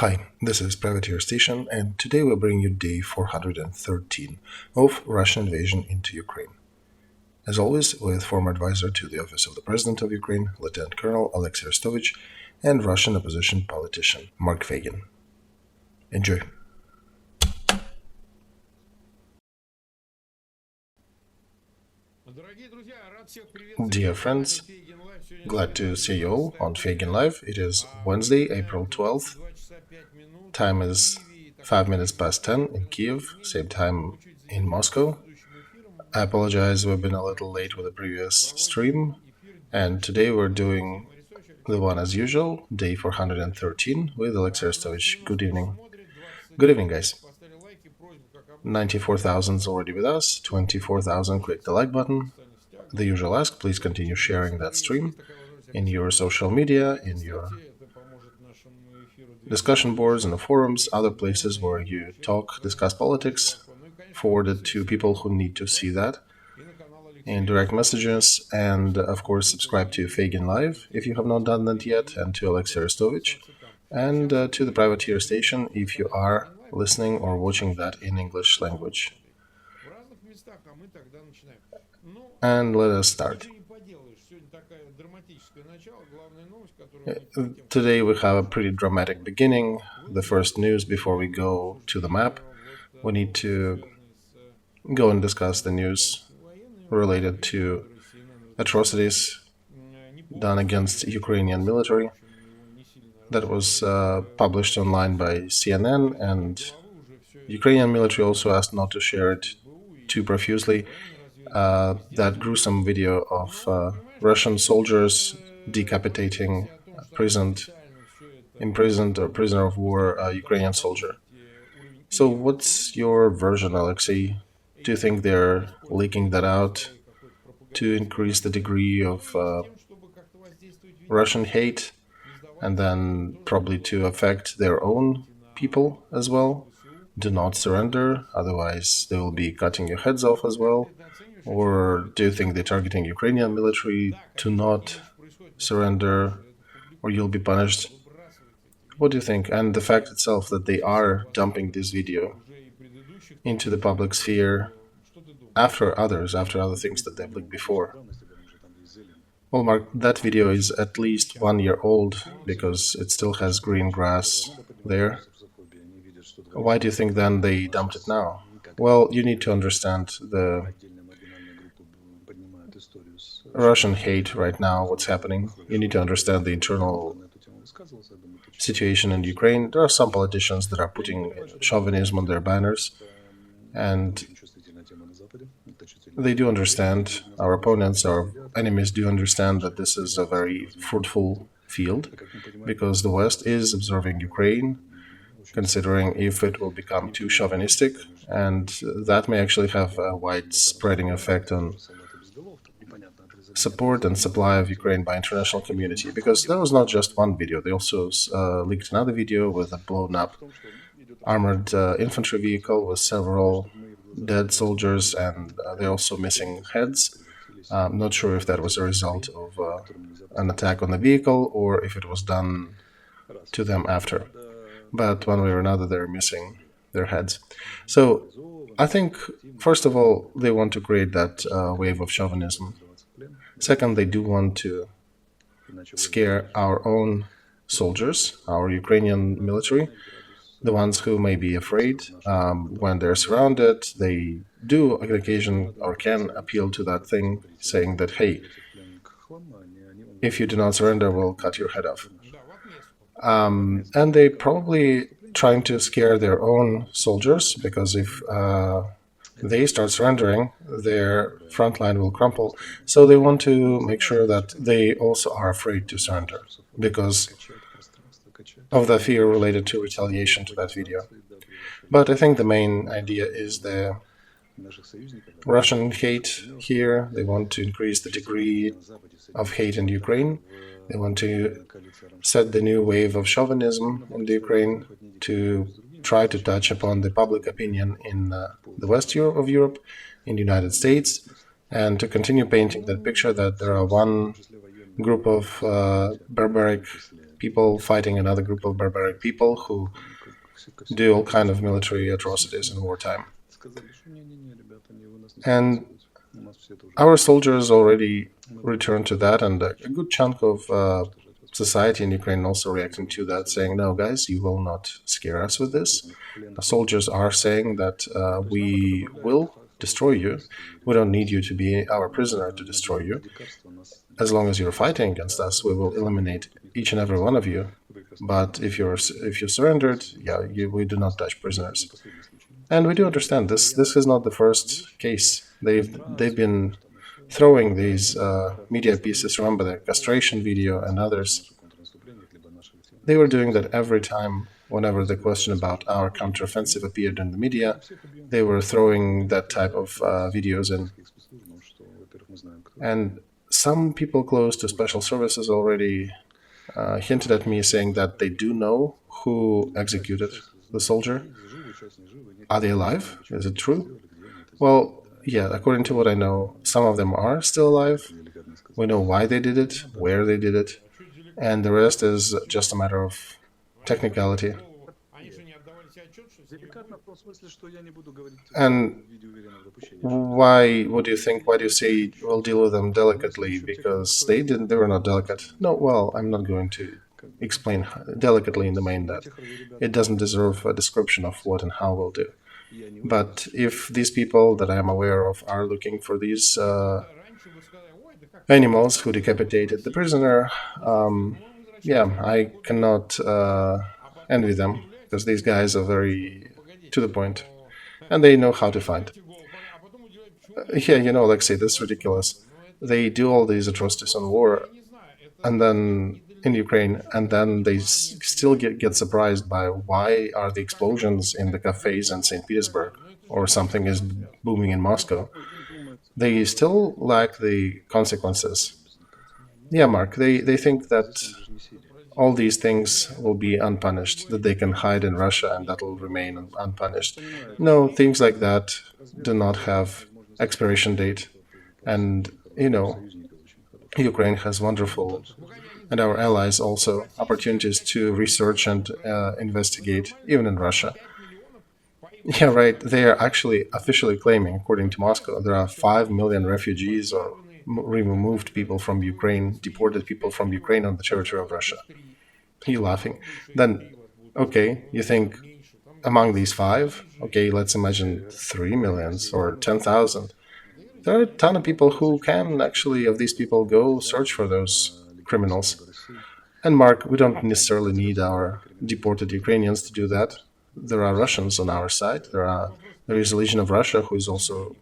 Hi, this is Privateer Station, and today we'll bring you day 413 of Russian invasion into Ukraine. As always, with former advisor to the Office of the President of Ukraine, Lieutenant Colonel Olexiy Arestovych, and Russian opposition politician Mark Feygin. Enjoy. Dear friends, glad to see you all on Feygin Live. It is Wednesday, April 12th. Time is 5 minutes past 10 in Kiev, same time in Moscow. I apologize, we've been a little late with the previous stream, and today we're doing the one as usual, day 413 with Olexiy Arestovych. Good evening. Good evening, guys. 94,000 is already with us, 24,000 click the like button. The usual ask, please continue sharing that stream in your social media, in your discussion boards, in the forums, other places where you talk, discuss politics. Forward it to people who need to see that in direct messages, and of course subscribe to Feygin Live if you have not done that yet, and to Olexiy Arestovych, and to the Privateer Station if you are listening or watching that in English language. And let us start. Today we have a pretty dramatic beginning. The first news before we go to the map. We need to go and discuss the news related to atrocities done against Ukrainian military. That was published online by CNN, and Ukrainian military also asked not to share it too profusely. That gruesome video of Russian soldiers decapitating imprisoned or prisoner of war Ukrainian soldier. So what's your version, Olexiy? Do you think they're leaking that out to increase the degree of Russian hate, and then probably to affect their own people as well? Do not surrender, otherwise they will be cutting your heads off as well. Or do you think they're targeting Ukrainian military to not surrender, or you'll be punished? What do you think? And the fact itself that they are dumping this video into the public sphere after other things that they've leaked before. Well, Mark, that video is at least 1 year old because it still has green grass there. Why do you think then they dumped it now? Well, you need to understand the Russian hate right now, what's happening. You need to understand the internal situation in Ukraine. There are some politicians that are putting chauvinism on their banners, and they do understand, our opponents, our enemies do understand that this is a very fruitful field, because the West is observing Ukraine, considering if it will become too chauvinistic, and that may actually have a widespreading effect on support and supply of Ukraine by international community, because there was not just one video. They also leaked another video with a blown-up armored infantry vehicle with several dead soldiers, and they're also missing heads. I'm not sure if that was a result of an attack on the vehicle or if it was done to them after. But one way or another, they're missing their heads. So I think, first of all, they want to create that wave of chauvinism. Second, they do want to scare our own soldiers, our Ukrainian military, the ones who may be afraid. When they're surrounded, they do on occasion or can appeal to that thing, saying that, hey, if you do not surrender, we'll cut your head off. And they probably trying to scare their own soldiers, because if they start surrendering, their front line will crumple. So they want to make sure that they also are afraid to surrender because of the fear related to retaliation to that video. But I think the main idea is the Russian hate here. They want to increase the degree of hate in Ukraine. They want to set the new wave of chauvinism in the Ukraine to try to touch upon the public opinion in the West of Europe, in the United States, and to continue painting that picture that there are one group of barbaric people fighting another group of barbaric people who do all kind of military atrocities in wartime. And our soldiers already returned to that, and a good chunk of society in Ukraine also reacting to that, saying, "No, guys, you will not scare us with this." The soldiers are saying that we will destroy you. We don't need you to be our prisoner to destroy you. As long as you're fighting against us, we will eliminate each and every one of you. But if you surrendered, yeah, we do not touch prisoners. And we do understand this. This is not the first case. They've been throwing these media pieces. Remember the castration video and others. They were doing that every time. Whenever the question about our counteroffensive appeared in the media, they were throwing that type of videos in. And some people close to special services already hinted at me, saying that they do know who executed the soldier. Are they alive? Is it true? Well, yeah, according to what I know, some of them are still alive. We know why they did it, where they did it, and the rest is just a matter of technicality. And why would you think? Why do you say we'll deal with them delicately? Because they were not delicate. No, well, I'm not going to explain delicately in the main that it doesn't deserve a description of what and how we'll do. But if these people that I am aware of are looking for these animals who decapitated the prisoner, yeah, I cannot envy them, because these guys are very to the point, and they know how to fight. Yeah, Olexiy, this is ridiculous. They do all these atrocities on war, and then in Ukraine, and then they still get surprised by why are the explosions in the cafes in St. Petersburg, or something is booming in Moscow. They still lack the consequences. Yeah, Mark, they think that all these things will be unpunished, that they can hide in Russia and that will remain unpunished. No, things like that do not have expiration date. And, Ukraine has wonderful, and our allies also, opportunities to research and investigate, even in Russia. Yeah, right. They are actually officially claiming, according to Moscow, there are 5 million refugees or removed people from Ukraine, deported people from Ukraine on the territory of Russia. Are you laughing? Then, okay, you think among these 5, okay, let's imagine 3 millions or 10,000. There are a ton of people who can actually, of these people, go search for those criminals. And Mark, we don't necessarily need our deported Ukrainians to do that. There are Russians on our side. There is a Legion of Russia who is also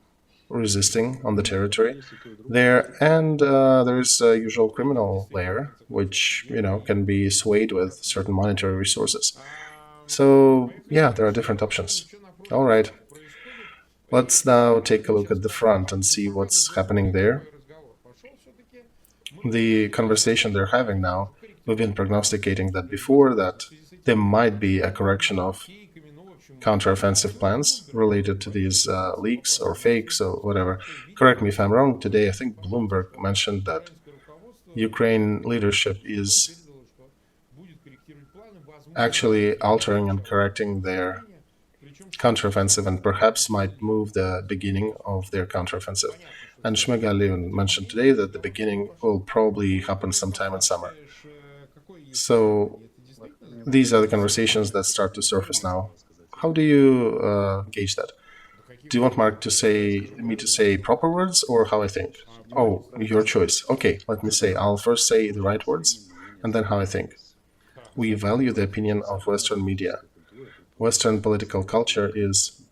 resisting on the territory there, and there is a usual criminal layer which can be swayed with certain monetary resources. So yeah, there are different options. All right, let's now take a look at the front and see what's happening there. The conversation they're having now, we've been prognosticating that before, that there might be a correction of counteroffensive plans related to these leaks or fakes or whatever. Correct me if I'm wrong. Today, I think Bloomberg mentioned that Ukraine leadership is actually altering and correcting their counteroffensive and perhaps might move the beginning of their counteroffensive. And Shmyhal even mentioned today that the beginning will probably happen sometime in summer. So these are the conversations that start to surface now. How do you gauge that? Do you want Mark to say proper words, or how I think? Oh, your choice. Okay, let me say. I'll first say the right words, and then how I think. We value the opinion of Western media. Western political culture is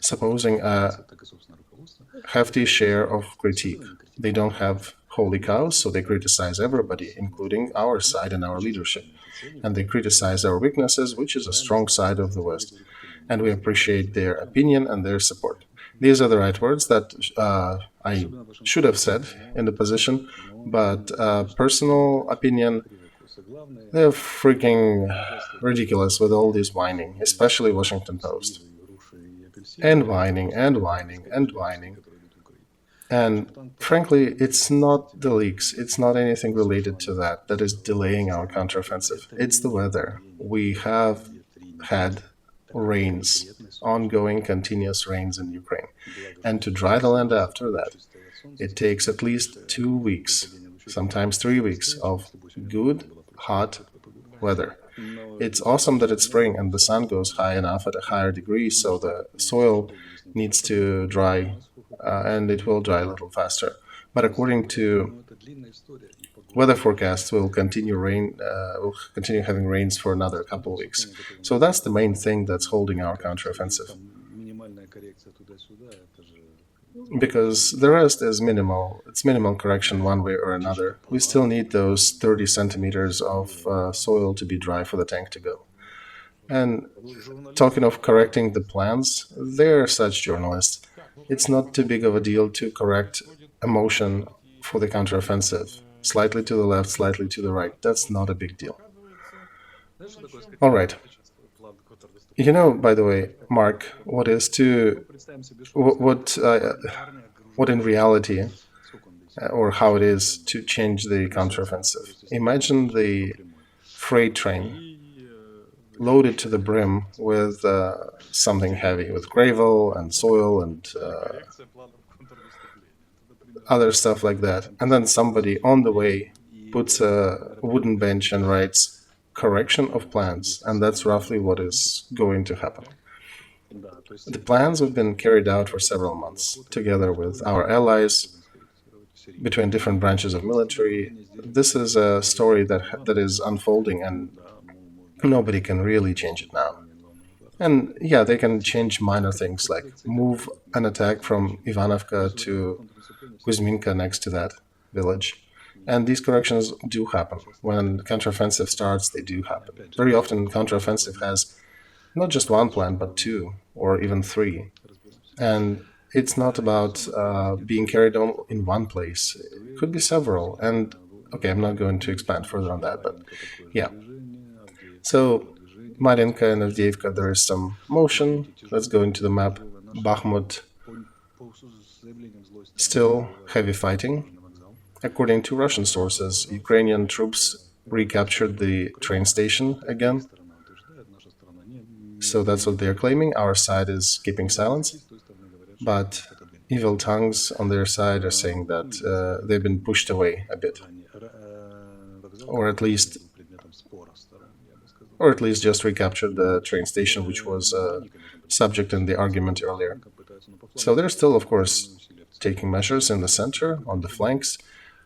supposing a hefty share of critique. They don't have holy cows, so they criticize everybody, including our side and our leadership. And they criticize our weaknesses, which is a strong side of the West. And we appreciate their opinion and their support. These are the right words that I should have said in the position, but personal opinion, they're freaking ridiculous with all this whining, especially Washington Post. And whining, and whining, and whining. And frankly, it's not the leaks, it's not anything related to that that is delaying our counteroffensive. It's the weather. We have had rains, ongoing continuous rains in Ukraine. And to dry the land after that, it takes at least 2 weeks, sometimes 3 weeks of good, hot weather. It's awesome that it's spring and the sun goes high enough at a higher degree, so the soil needs to dry, and it will dry a little faster. But according to weather forecasts, we'll continue having rains for another couple of weeks. So that's the main thing that's holding our counteroffensive. Because the rest is minimal. It's minimal correction one way or another. We still need those 30 centimeters of soil to be dry for the tank to go. And talking of correcting the plans, they're such journalists. It's not too big of a deal to correct a motion for the counteroffensive. Slightly to the left, slightly to the right. That's not a big deal. All right. You know, by the way, Mark, what in reality, or how it is to change the counteroffensive. Imagine the freight train loaded to the brim with something heavy, with gravel and soil and other stuff like that. And then somebody on the way puts a wooden bench and writes correction of plans, and that's roughly what is going to happen. The plans have been carried out for several months, together with our allies, between different branches of military. This is a story that is unfolding, and nobody can really change it now. And yeah, they can change minor things like move an attack from Ivanovka to Kuzminka next to that village. And these corrections do happen. When counteroffensive starts, they do happen. Very often, counteroffensive has not just one plan, but two or even three. And it's not about being carried on in one place. It could be several. And okay, I'm not going to expand further on that, but yeah. So, Marinka and Avdiivka, there is some motion. Let's go into the map. Bakhmut, still heavy fighting. According to Russian sources, Ukrainian troops recaptured the train station again. So that's what they're claiming. Our side is keeping silence. But evil tongues on their side are saying that they've been pushed away a bit. Or at least just recaptured the train station, which was subject in the argument earlier. So they're still, of course, taking measures in the center, on the flanks.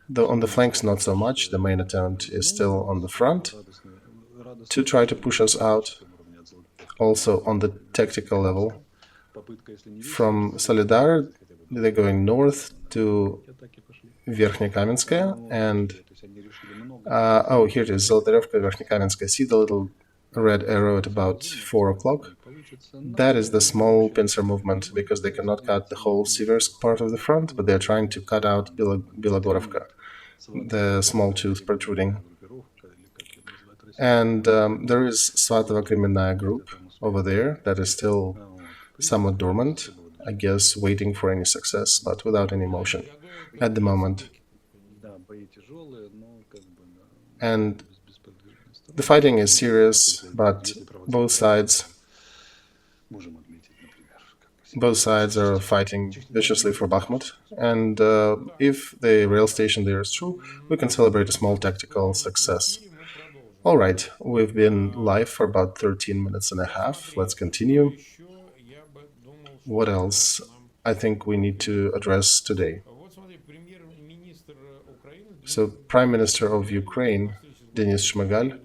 Though on the flanks, not so much. The main attempt is still on the front to try to push us out. Also on the tactical level, from Solidar, they're going north to Verkhnekamenskaya, and here it is, Zolotaryovka, Verkhnekamenskaya. See the little red arrow at about 4 o'clock? That is the small pincer movement, because they cannot cut the whole Siversk part of the front, but they're trying to cut out Bilogorovka, the small tooth protruding. And there is Svatova Kremenная group over there that is still somewhat dormant, I guess waiting for any success, but without any motion at the moment. And the fighting is serious, but both sides are fighting viciously for Bakhmut. And if the rail station there is true, we can celebrate a small tactical success. All right, we've been live for about 13 minutes and a half. Let's continue. What else I think we need to address today? So, Prime Minister of Ukraine, Denis Shmyhal,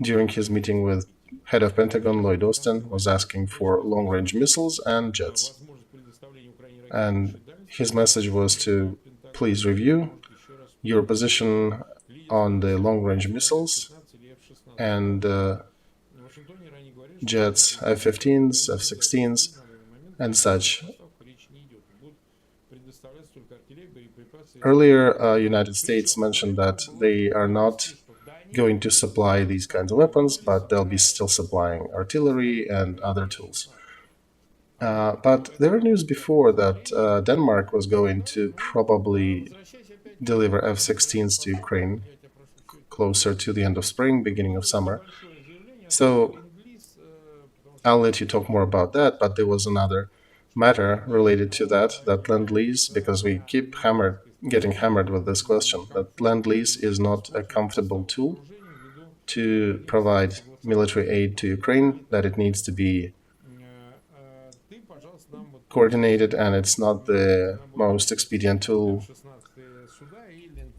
during his meeting with head of Pentagon, Lloyd Austin, was asking for long-range missiles and jets. And his message was to please review your position on the long-range missiles and jets, F-15s, F-16s, and such. Earlier, United States mentioned that they are not going to supply these kinds of weapons, but they'll be still supplying artillery and other tools. But there were news before that Denmark was going to probably deliver F-16s to Ukraine closer to the end of spring, beginning of summer. So I'll let you talk more about that. But there was another matter related to that lend lease, because we keep getting hammered with this question. That lend lease is not a comfortable tool to provide military aid to Ukraine. That it needs to be coordinated, and it's not the most expedient tool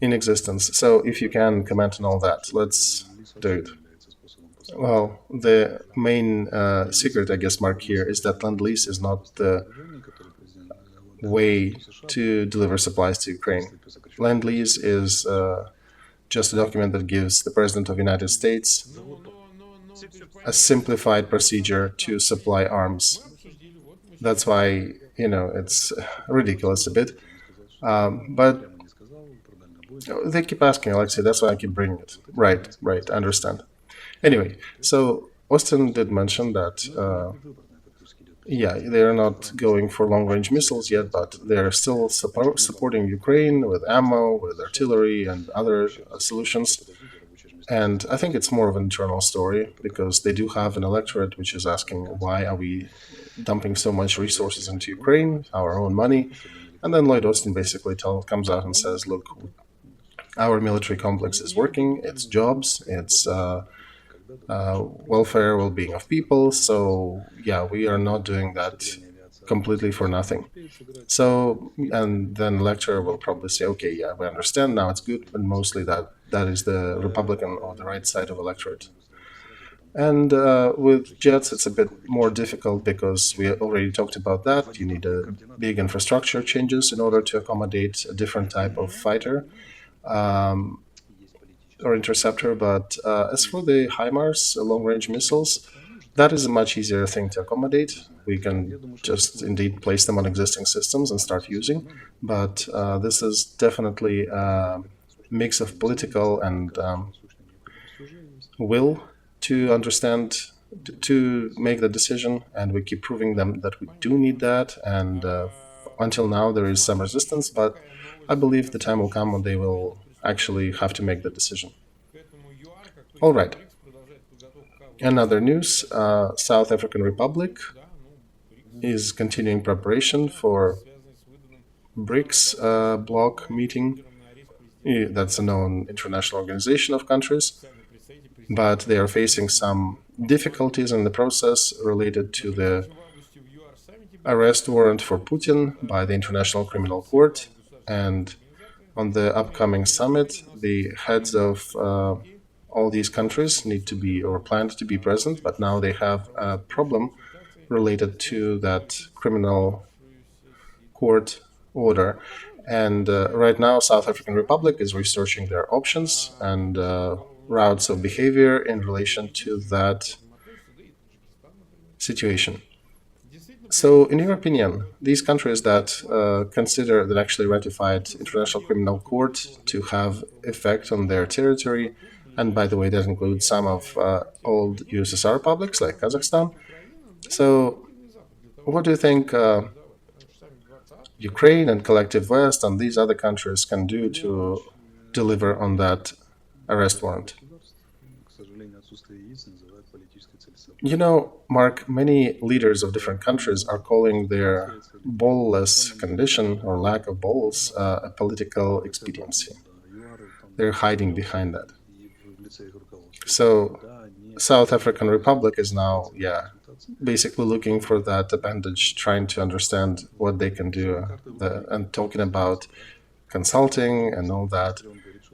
in existence. So if you can comment on all that, let's do it. Well, the main secret, I guess, Mark, here is that Lend Lease is not the way to deliver supplies to Ukraine. Lend Lease is just a document that gives the President of the United States a simplified procedure to supply arms. That's why, it's ridiculous a bit. But they keep asking, Olexiy, that's why I keep bringing it. Right, I understand. Anyway, so Austin did mention that, yeah, they're not going for long-range missiles yet, but they're still supporting Ukraine with ammo, with artillery, and other solutions. And I think it's more of an internal story, because they do have an electorate which is asking, why are we dumping so much resources into Ukraine, our own money? And then Lloyd Austin basically comes out and says, look, our military complex is working, it's jobs, it's welfare, well-being of people. So yeah, we are not doing that completely for nothing. So, and then lecturer will probably say, okay, yeah, we understand, now it's good, but mostly that is the Republican or the right side of electorate. And with jets, it's a bit more difficult, because we already talked about that. You need a big infrastructure changes in order to accommodate a different type of fighter or interceptor. But as for the HIMARS, long-range missiles, that is a much easier thing to accommodate. We can just indeed place them on existing systems and start using. But this is definitely a mix of political and will to understand, to make the decision, and we keep proving them that we do need that. And until now, there is some resistance, but I believe the time will come when they will actually have to make the decision. All right. Another news: South African Republic is continuing preparation for BRICS bloc meeting. That's a known international organization of countries, but they are facing some difficulties in the process related to the arrest warrant for Putin by the International Criminal Court. And on the upcoming summit, the heads of all these countries need to be, or planned to be, present, but now they have a problem related to that criminal court order. And right now, South African Republic is researching their options and routes of behavior in relation to that situation. So, in your opinion, these countries that consider that actually ratified International Criminal Court to have effect on their territory, and by the way, that includes some of old USSR republics like Kazakhstan. So, what do you think Ukraine and Collective West and these other countries can do to deliver on that arrest warrant? You know, Mark, many leaders of different countries are calling their ballless condition or lack of balls a political expediency. They're hiding behind that. So, South African Republic is now, yeah, basically looking for that appendage, trying to understand what they can do, and talking about consulting and all that.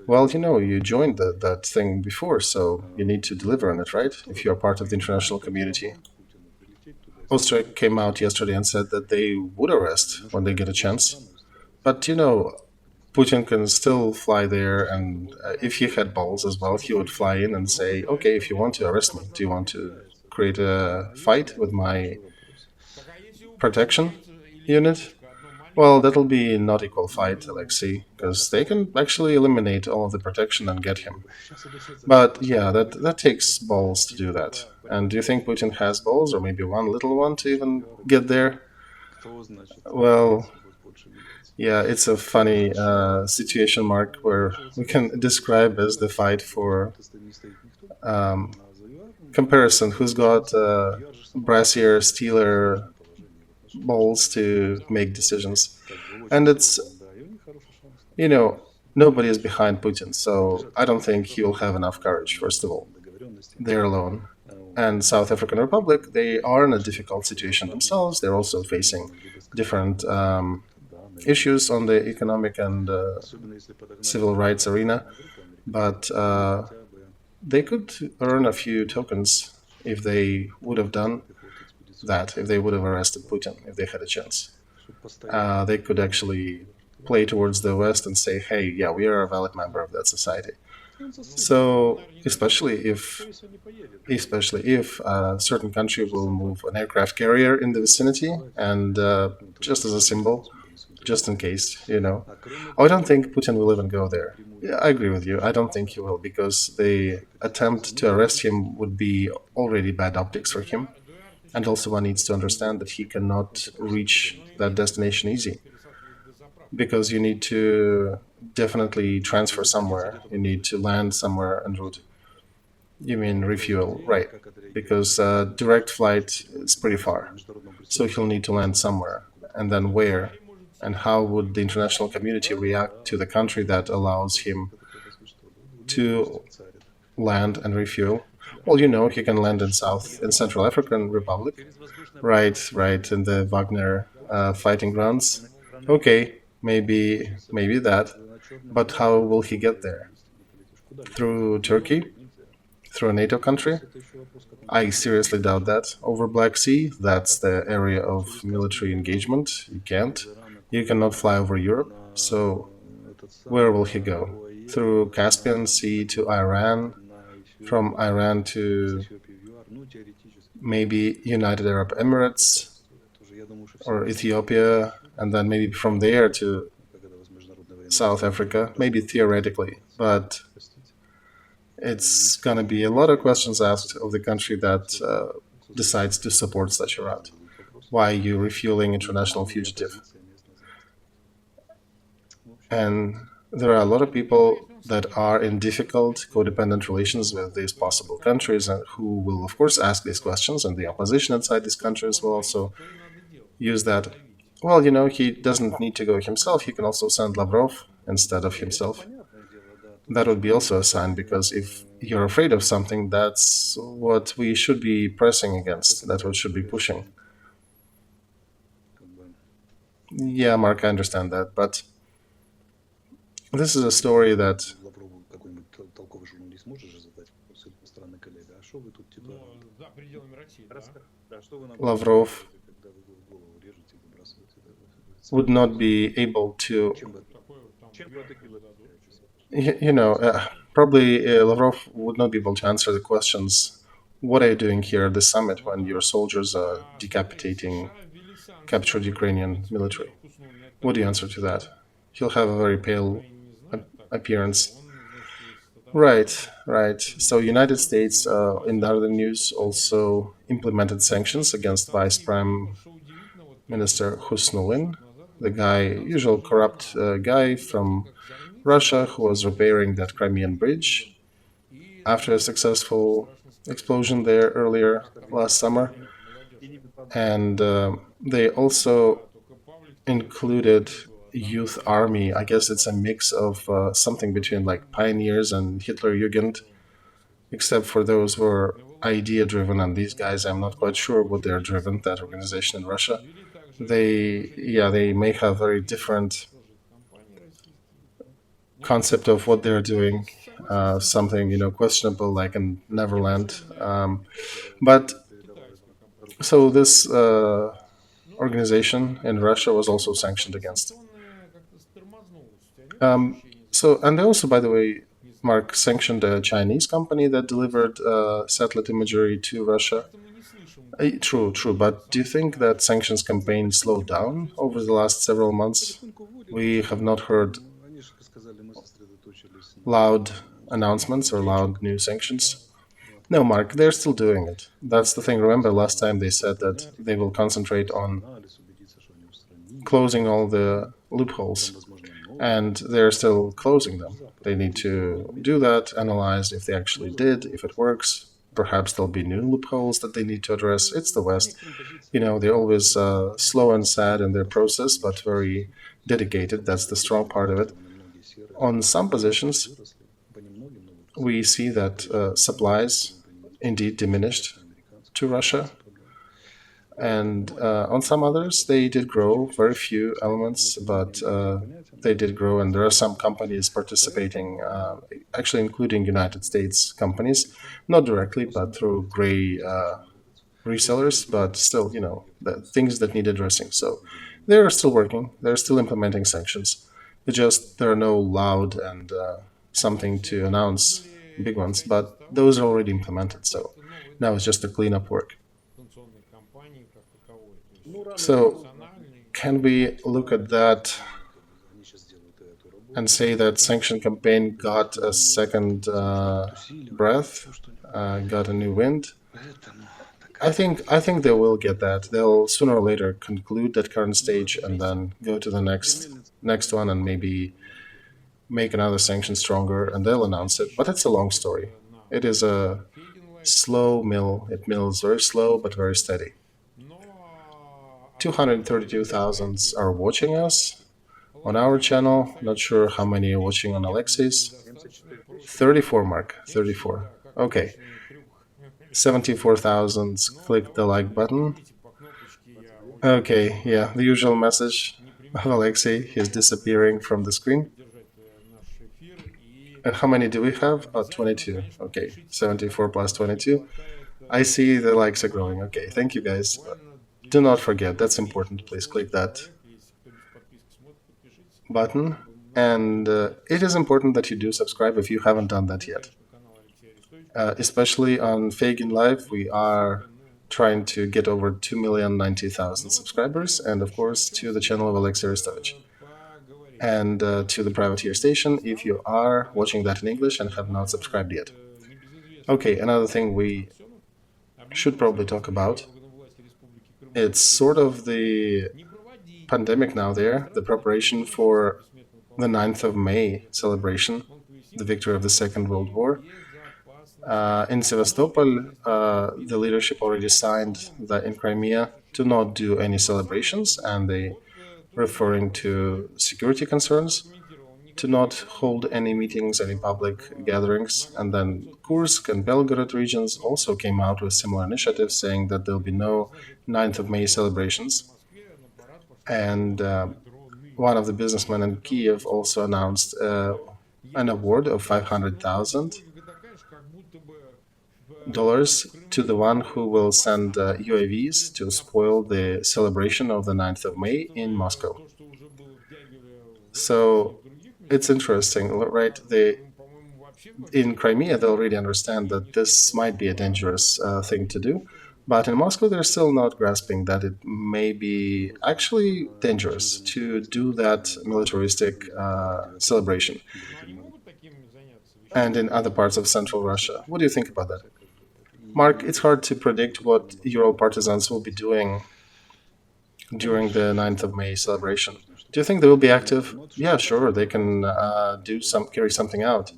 Well, you joined that thing before, so you need to deliver on it, right? If you're part of the international community. Austria came out yesterday and said that they would arrest when they get a chance. But, Putin can still fly there, and if he had balls as well, he would fly in and say, okay, if you want to arrest me, do you want to create a fight with my protection unit? Well, that'll be not equal fight, Olexiy, because they can actually eliminate all of the protection and get him. But yeah, that takes balls to do that. And do you think Putin has balls, or maybe one little one, to even get there? Well, yeah, it's a funny situation, Mark, where we can describe as the fight for um, comparison. Who's got brassier, steeler balls to make decisions? And it's, nobody is behind Putin, so I don't think he will have enough courage, first of all. They're alone. And South African Republic, they are in a difficult situation themselves. They're also facing different issues on the economic and civil rights arena, but they could earn a few tokens if they would have done that, if they would have arrested Putin, if they had a chance. They could actually play towards the West and say, hey, yeah, we are a valid member of that society. So, especially if a certain country will move an aircraft carrier in the vicinity, and just as a symbol, just in case. I don't think Putin will even go there. Yeah, I agree with you. I don't think he will, because the attempt to arrest him would be already bad optics for him. And also, one needs to understand that he cannot reach that destination easy, because you need to definitely transfer somewhere. You need to land somewhere en route. You mean refuel, right? Because direct flight is pretty far, so he'll need to land somewhere, and then where? And how would the international community react to the country that allows him to land and refuel? Well, he can land in Central African Republic, right, in the Wagner fighting grounds. Okay, maybe that, but how will he get there? Through Turkey? Through a NATO country? I seriously doubt that. Over Black Sea, that's the area of military engagement. You can't. You cannot fly over Europe. So where will he go? Through Caspian Sea to Iran, from Iran to maybe United Arab Emirates or Ethiopia, and then maybe from there to South Africa, maybe theoretically. But it's going to be a lot of questions asked of the country that decides to support such a route. Why are you refueling international fugitive? And there are a lot of people that are in difficult codependent relations with these possible countries, and who will, of course, ask these questions, and the opposition inside these countries will also use that. Well, he doesn't need to go himself. He can also send Lavrov instead of himself. That would be also a sign, because if you're afraid of something, that's what we should be pressing against. That's what should be pushing. Yeah, Mark, I understand that, but this is a story that Lavrov would not be able to, probably Lavrov would not be able to answer the questions. What are you doing here at the summit when your soldiers are decapitating captured Ukrainian military? What do you answer to that? He'll have a very pale appearance. Right. So United States, in other news, also implemented sanctions against Vice Prime Minister Husnulin, the usual corrupt guy from Russia who was repairing that Crimean bridge after a successful explosion there earlier last summer. And they also included youth army. I guess it's a mix of something between like pioneers and Hitler Jugend, except for those who are idea driven. And these guys, I'm not quite sure what they're driven. That organization in Russia, they may have very different concept of what they're doing. Something questionable, like in Neverland. But so this organization in Russia was also sanctioned against. And they also, by the way, Mark, sanctioned a Chinese company that delivered satellite imagery to Russia. True. But do you think that sanctions campaign slowed down over the last several months? We have not heard loud announcements or loud new sanctions. No, Mark, they're still doing it. That's the thing. Remember, last time they said that they will concentrate on closing all the loopholes, and they're still closing them. They need to do that, analyze if they actually did, if it works. Perhaps there'll be new loopholes that they need to address. It's the West. They're always slow and sad in their process, but very dedicated. That's the strong part of it. On some positions, we see that supplies indeed diminished to Russia, and on some others, they did grow, very few elements, but they did grow, and there are some companies participating, actually including United States companies, not directly, but through gray resellers, but still, the things that need addressing. So they're still working, they're still implementing sanctions. It's just there are no loud and something to announce big ones, but those are already implemented. So now it's just the cleanup work. So can we look at that and say that sanction campaign got a second breath, got a new wind? I think they will get that. They'll sooner or later conclude that current stage and then go to the next one and maybe make another sanction stronger, and they'll announce it. But it's a long story. It is a slow mill. It mills very slow but very steady. 232,000 are watching us on our channel. Not sure how many are watching on Alexei's. 34, Mark. 34. Okay. 74,000 click the like button. Okay, yeah, the usual message of Olexiy. He's disappearing from the screen. And how many do we have? Oh, 22. Okay, 74 plus 22. I see the likes are growing. Okay, thank you guys. Do not forget, that's important. Please click that button. And it is important that you do subscribe if you haven't done that yet. Especially on Feygin Live, we are trying to get over 2,090,000 subscribers, and of course to the channel of Olexiy Arestovych. And to the privateer station, if you are watching that in English and have not subscribed yet. Okay, another thing we should probably talk about. It's sort of the pandemic now there, the preparation for the 9th of May celebration, the victory of the Second World War. In Sevastopol, the leadership already signed that in Crimea to not do any celebrations, and they referring to security concerns, to not hold any meetings, any public gatherings. And then Kursk and Belgorod regions also came out with similar initiatives saying that there'll be no 9th of May celebrations. And one of the businessmen in Kiev also announced an award of $500,000 to the one who will send UAVs to spoil the celebration of the 9th of May in Moscow. So it's interesting, right? In Crimea, they already understand that this might be a dangerous thing to do. But in Moscow, they're still not grasping that it may be actually dangerous to do that militaristic celebration. And in other parts of central Russia. What do you think about that? Mark, it's hard to predict what Ural partisans will be doing during the 9th of May celebration. Do you think they will be active? Yeah, sure, they can carry something out.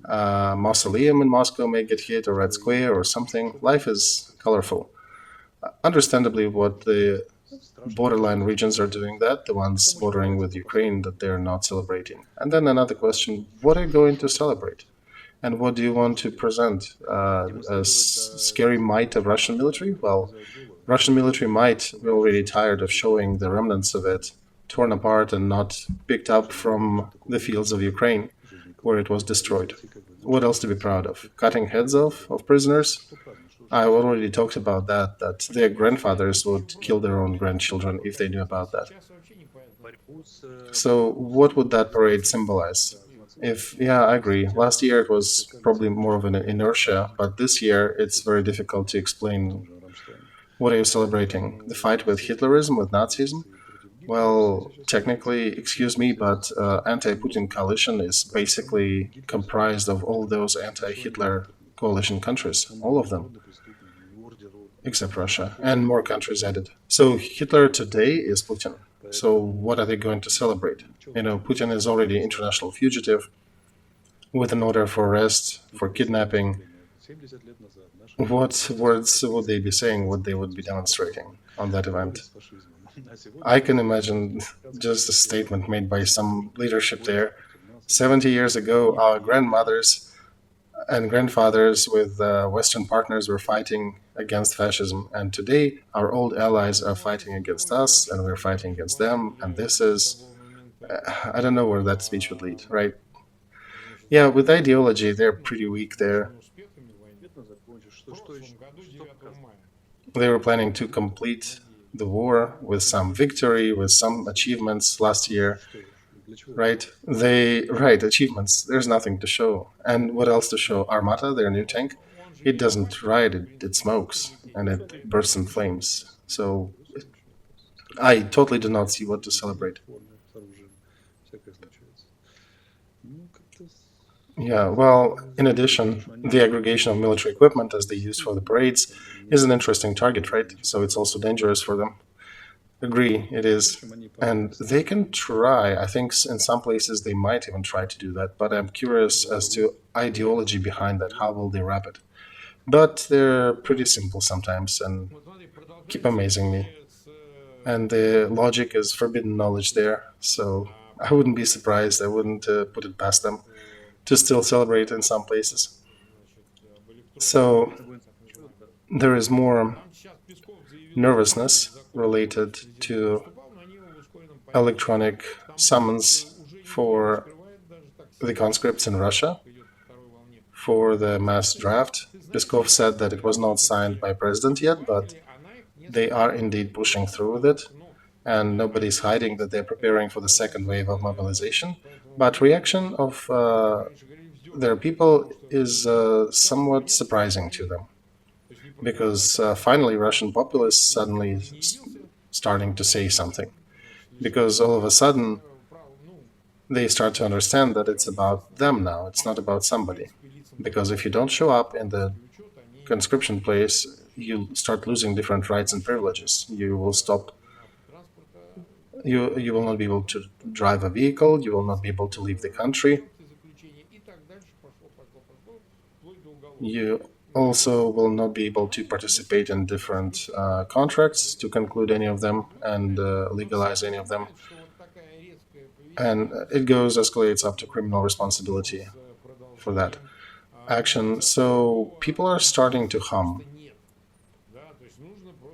Mausoleum in Moscow may get hit, or Red Square, or something. Life is colorful. Understandably, what the borderline regions are doing that, the ones bordering with Ukraine, that they're not celebrating. And then another question, what are you going to celebrate? And what do you want to present? A scary might of Russian military? Well, Russian military might, we're already tired of showing the remnants of it, torn apart and not picked up from the fields of Ukraine, where it was destroyed. What else to be proud of? Cutting heads off of prisoners? I already talked about that their grandfathers would kill their own grandchildren if they knew about that. So what would that parade symbolize? Yeah, I agree. Last year it was probably more of an inertia, but this year it's very difficult to explain. What are you celebrating? The fight with Hitlerism, with Nazism? Well, technically, excuse me, but anti-Putin coalition is basically comprised of all those anti-Hitler coalition countries, all of them, except Russia, and more countries added. So Hitler today is Putin. So what are they going to celebrate? Putin is already international fugitive with an order for arrest, for kidnapping. What words would they be saying? What they would be demonstrating on that event? I can imagine just a statement made by some leadership there. 70 years ago, our grandmothers and grandfathers with Western partners were fighting against fascism, and today our old allies are fighting against us, and we're fighting against them, and this is. I don't know where that speech would lead, right? Yeah, with ideology, they're pretty weak there. They were planning to complete the war with some victory, with some achievements last year, right? Right, achievements. There's nothing to show. And what else to show? Armata, their new tank, it doesn't ride, it smokes and it bursts in flames. So I totally do not see what to celebrate. Yeah, well, in addition, the aggregation of military equipment as they use for the parades is an interesting target, right? So it's also dangerous for them. Agree, it is. And they can try, I think in some places they might even try to do that, but I'm curious as to ideology behind that. How will they wrap it? But they're pretty simple sometimes and keep amazing me. And the logic is forbidden knowledge there, so I wouldn't be surprised, I wouldn't put it past them to still celebrate in some places. So there is more nervousness related to electronic summons for the conscripts in Russia for the mass draft. Peskov said that it was not signed by president yet, but they are indeed pushing through with it, and nobody's hiding that they're preparing for the second wave of mobilization. But reaction of their people is somewhat surprising to them, because finally Russian populace suddenly starting to say something, because all of a sudden they start to understand that it's about them now, it's not about somebody. Because if you don't show up in the conscription place, you start losing different rights and privileges. You will stop. You will not be able to drive a vehicle. You will not be able to leave the country. You also will not be able to participate in different contracts, to conclude any of them and legalize any of them. And it escalates up to criminal responsibility for that action. So people are starting to hum.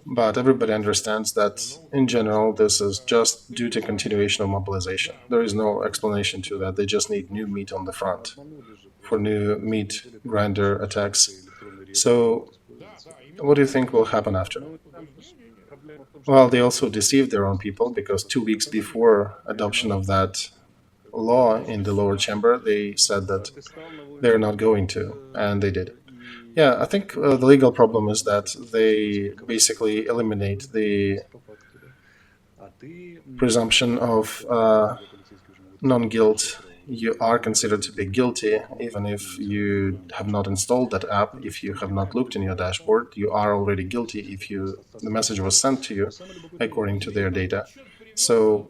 But everybody understands that, in general, this is just due to continuation of mobilization. There is no explanation to that. They just need new meat on the front for new meat grinder attacks. So, what do you think will happen after? Well, they also deceived their own people, because 2 weeks before adoption of that law in the lower chamber, they said that they're not going to, and they did. Yeah, I think the legal problem is that they basically eliminate the presumption of non-guilt. You are considered to be guilty even if you have not installed that app. If you have not looked in your dashboard, you are already guilty if the message was sent to you according to their data. So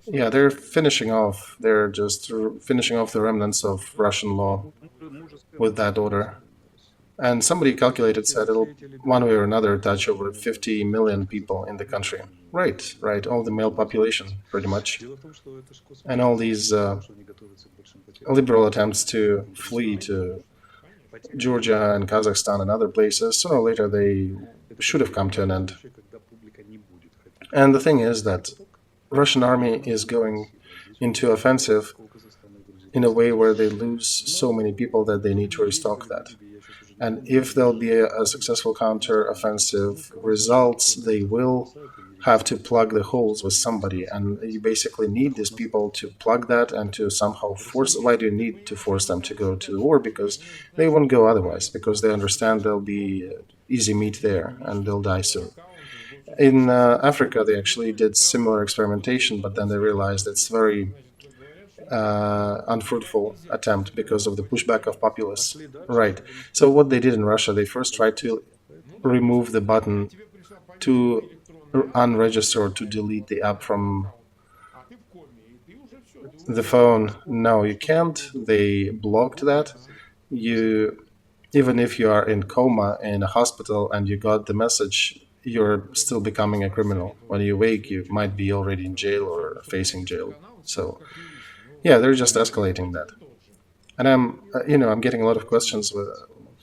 yeah, they're finishing off. They're just finishing off the remnants of Russian law with that order. And somebody calculated, said it'll one way or another touch over 50 million people in the country. Right, all the male population, pretty much. And all these liberal attempts to flee to Georgia and Kazakhstan and other places, sooner or later they should have come to an end. And the thing is that Russian army is going into offensive in a way where they lose so many people that they need to restock that. And if there'll be a successful counter-offensive results, they will have to plug the holes with somebody. And you basically need these people to plug that and to somehow force. Why do you need to force them to go to the war? Because they won't go otherwise, because they understand there'll be easy meat there and they'll die soon. In Africa, they actually did similar experimentation, but then they realized unfruitful attempt because of the pushback of populace. Right. So what they did in Russia, they first tried to remove the button to unregister or to delete the app from the phone. No, you can't. They blocked that. You, even if you are in coma in a hospital and you got the message, you're still becoming a criminal. When you wake, you might be already in jail or facing jail. So yeah, they're just escalating that. And I'm getting a lot of questions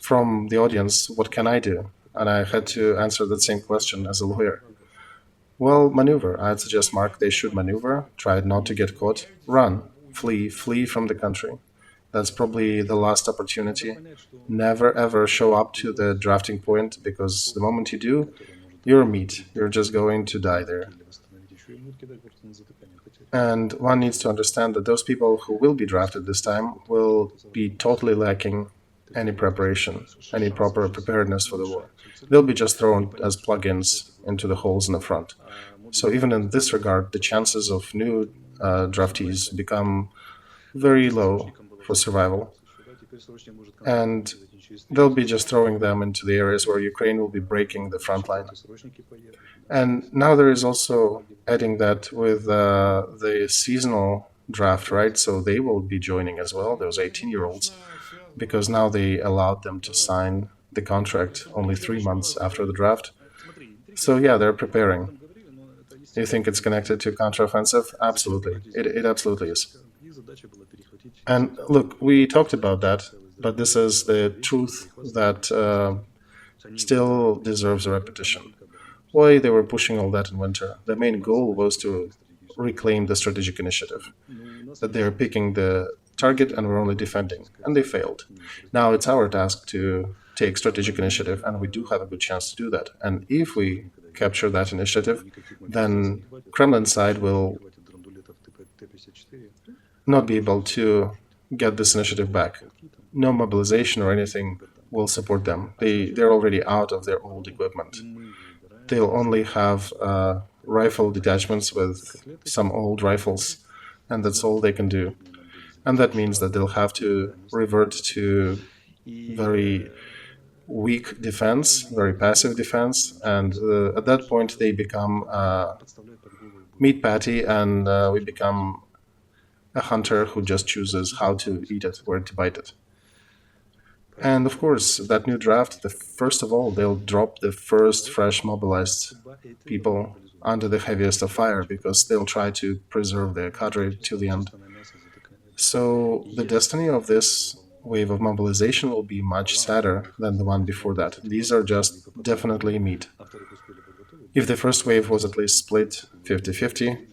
from the audience. What can I do? And I had to answer that same question as a lawyer. Well, maneuver. I'd suggest Mark they should maneuver, try not to get caught, run, flee from the country. That's probably the last opportunity. Never ever show up to the drafting point because the moment you do, you're meat. You're just going to die there. And one needs to understand that those people who will be drafted this time will be totally lacking any preparation, any proper preparedness for the war. They'll be just thrown as plugins into the holes in the front. So even in this regard, the chances of new draftees become very low for survival. And they'll be just throwing them into the areas where Ukraine will be breaking the front line. And now there is also adding that with the seasonal draft, right? So they will be joining as well, those 18-year-olds, because now they allowed them to sign the contract only 3 months after the draft. So yeah, they're preparing. You think it's connected to counteroffensive? Absolutely. It absolutely is. And look, we talked about that, but this is the truth that still deserves a repetition. Why they were pushing all that in winter? The main goal was to reclaim the strategic initiative, that they are picking the target and we're only defending, and they failed. Now it's our task to take strategic initiative, and we do have a good chance to do that. And if we capture that initiative, then Kremlin side will not be able to get this initiative back. No mobilization or anything will support them. They're already out of their old equipment. They'll only have rifle detachments with some old rifles, and that's all they can do. And that means that they'll have to revert to very weak defense, very passive defense, and at that point they become meat patty, and we become a hunter who just chooses how to eat it, where to bite it. And of course, that new draft, first of all, they'll drop the first fresh mobilized people under the heaviest of fire because they'll try to preserve their cadre till the end. So the destiny of this wave of mobilization will be much sadder than the one before that. These are just definitely meat. If the first wave was at least split 50-50,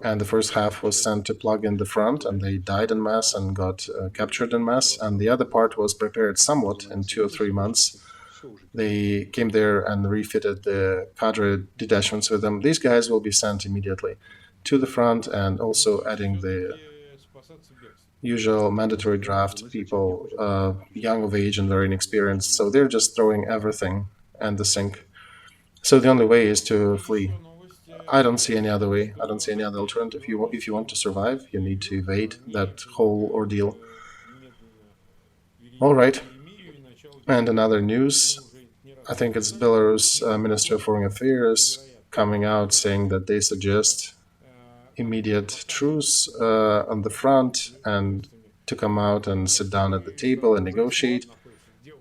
and the first half was sent to plug in the front, and they died en masse and got captured en masse, and the other part was prepared somewhat in 2 or 3 months. They came there and refitted the cadre detachments with them. These guys will be sent immediately to the front, and also adding the usual mandatory draft people, young of age and very inexperienced. So they're just throwing everything and the sink. So the only way is to flee. I don't see any other way. I don't see any other alternative. If you want to survive, you need to evade that whole ordeal. All right. And another news, I think it's Belarus Ministry of Foreign Affairs coming out saying that they suggest immediate truce on the front and to come out and sit down at the table and negotiate.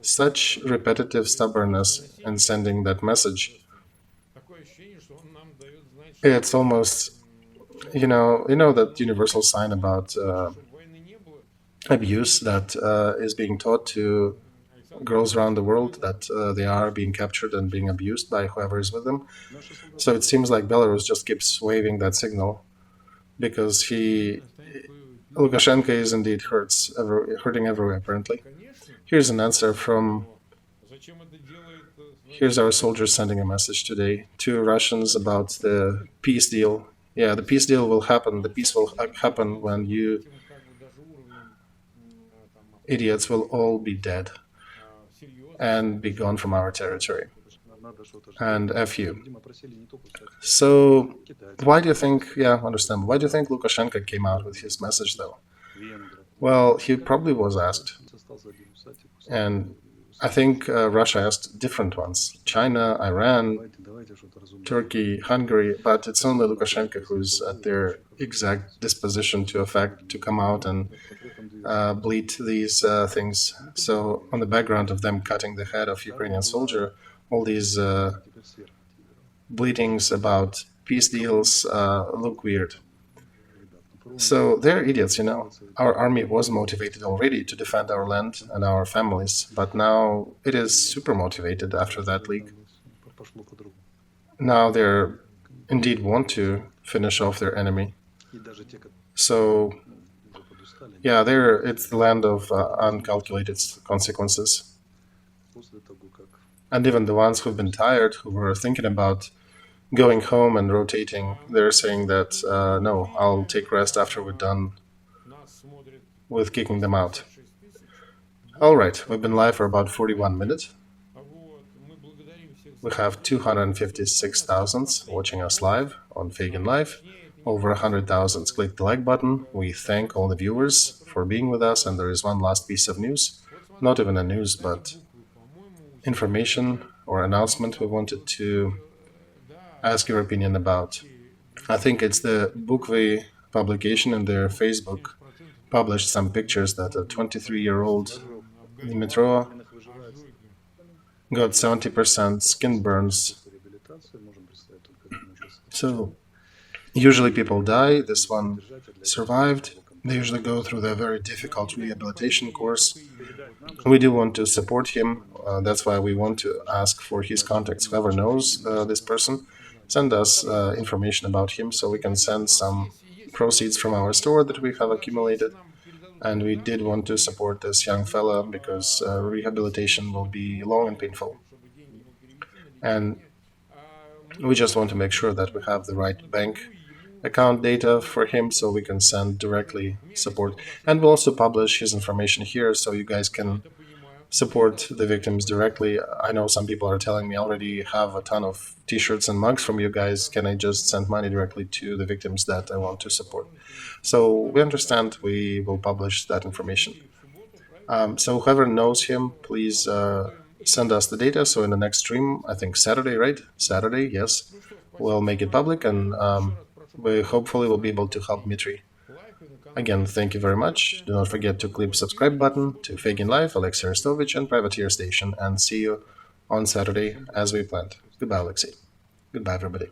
Such repetitive stubbornness in sending that message. It's almost, that universal sign about abuse that is being taught to girls around the world, that they are being captured and being abused by whoever is with them. So it seems like Belarus just keeps waving that signal because Lukashenko is indeed hurting everywhere, apparently. Here's an answer here's our soldiers sending a message today to Russians about the peace deal. Yeah, the peace deal will happen. The peace will happen when you idiots will all be dead and be gone from our territory. and FU. So, why do you think, yeah, understand, why do you think Lukashenko came out with his message though? Well, he probably was asked. And I think Russia asked different ones: China, Iran, Turkey, Hungary, but it's only Lukashenko who's at their exact disposition to come out and bleat these things. So, on the background of them cutting the head of Ukrainian soldier, all these bleatings about peace deals look weird. So they're idiots, you know. Our army was motivated already to defend our land and our families, but now it is super motivated after that leak. Now they're indeed want to finish off their enemy. So yeah, it's the land of uncalculated consequences. And even the ones who've been tired, who were thinking about going home and rotating, they're saying that, no, I'll take rest after we're done with kicking them out. All right, we've been live for about 41 minutes. We have 256,000 watching us live on Feygin Live. Over 100,000 click the like button. We thank all the viewers for being with us, and there is one last piece of news. Not even a news, but information or announcement we wanted to ask your opinion about. I think it's the Bukvi publication in their Facebook published some pictures that a 23-year-old Dmitro got 70% skin burns. So usually people die. This one survived. They usually go through the very difficult rehabilitation course. We do want to support him. That's why we want to ask for his contacts. Whoever knows this person, send us information about him so we can send some proceeds from our store that we have accumulated. And we did want to support this young fella because rehabilitation will be long and painful. And we just want to make sure that we have the right bank account data for him so we can send directly support. And we'll also publish his information here so you guys can support the victims directly. I know some people are telling me I already have a ton of t-shirts and mugs from you guys. Can I just send money directly to the victims that I want to support? So we understand. We will publish that information. So whoever knows him, please send us the data. So in the next stream, I think Saturday, right? Saturday, yes. We'll make it public, and we hopefully will be able to help Dmitry. Again, thank you very much. Do not forget to click subscribe button to Feygin Live, Olexiy Arestovych, and Privateer Station, and see you on Saturday as we planned. Goodbye, Olexiy. Goodbye, everybody.